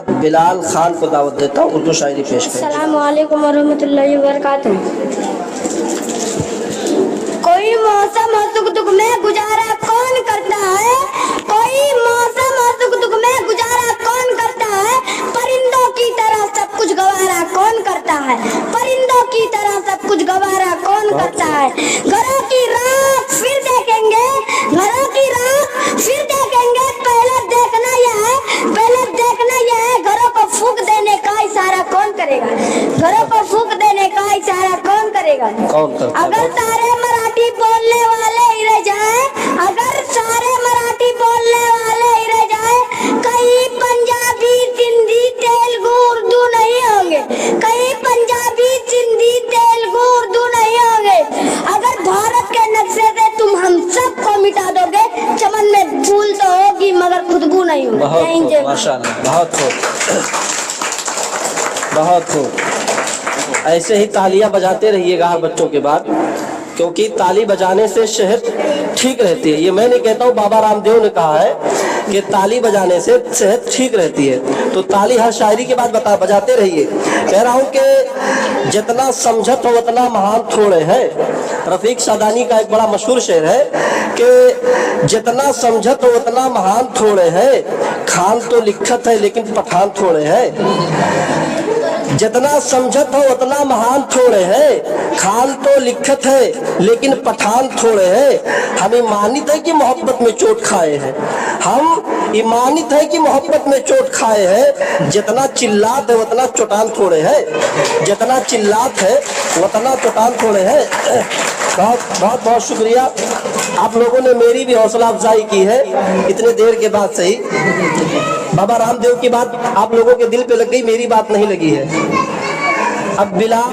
बिलाल खान को दावत देता हूँ, उर्दू शायरी पेश करें। अस्सलामु अलैकुम वरहमतुल्लाहि वबरकातुहू। कोई मौसम हो सुख दुख में गुजारा कौन करता है, कोई मौसम हो सुख दुख में गुजारा कौन करता है, परिंदों की तरह सब कुछ गवारा कौन करता है, परिंदों की तरह सब कुछ गवारा कौन करता है। घरों की राख फिर देखेंगे, घरों की राख फिर देखेंगे, पहले देखना यह है, पहले देखना यह है, घरों को फूंक देने का इशारा कौन करेगा, घरों को फूंक देने का इशारा कौन करेगा। कौन करता है? अगर सारे मराठी बोलने वाले ही रह जाए, अगर सारे मराठी बोलने वाले ही रह जाए, कहीं पंजाबी सिंधी तेलुगु उर्दू नहीं होंगे, कहीं पंजाबी सिंधी तेलुगु उर्दू नहीं होंगे। अगर भारत के नक्शे से तुम हम सबको मिटा दोगे, चमन में फूल तो होगी मगर खुशबू नहीं होगी। बहुत खूब, माशाल्लाह, बहुत खूब, बहुत खूब। ऐसे ही तालियां बजाते रहिएगा हर बच्चों के बाद, क्योंकि ताली बजाने से सेहत ठीक रहती है। ये मैं नहीं कहता हूँ, बाबा रामदेव ने कहा है कि ताली बजाने से सेहत ठीक रहती है। तो ताली हर शायरी के बाद बजाते रहिए। कह रहा हूँ कि जितना समझत हो उतना महान थोड़े है। रफीक सादानी का एक बड़ा मशहूर शेर है कि जितना समझत हो उतना महान थोड़े है, खान तो लिखत है लेकिन पठान थोड़े है। जितना समझत हो उतना महान थोड़े है, खान तो लिखत है लेकिन पठान थोड़े है। हम ईमानित है कि मोहब्बत में चोट खाए हैं, हम ईमानित है कि मोहब्बत में चोट खाए हैं। जितना चिल्लात है उतना चोटान थोड़े है, जितना चिल्लात है उतना चोटान थोड़े है। बहुत बहुत बहुत शुक्रिया, आप लोगों ने मेरी भी हौसला अफजाई की है इतने देर के बाद। सही, बाबा रामदेव की बात आप लोगों के दिल पे लग गई, मेरी बात नहीं लगी है। अब बिलाल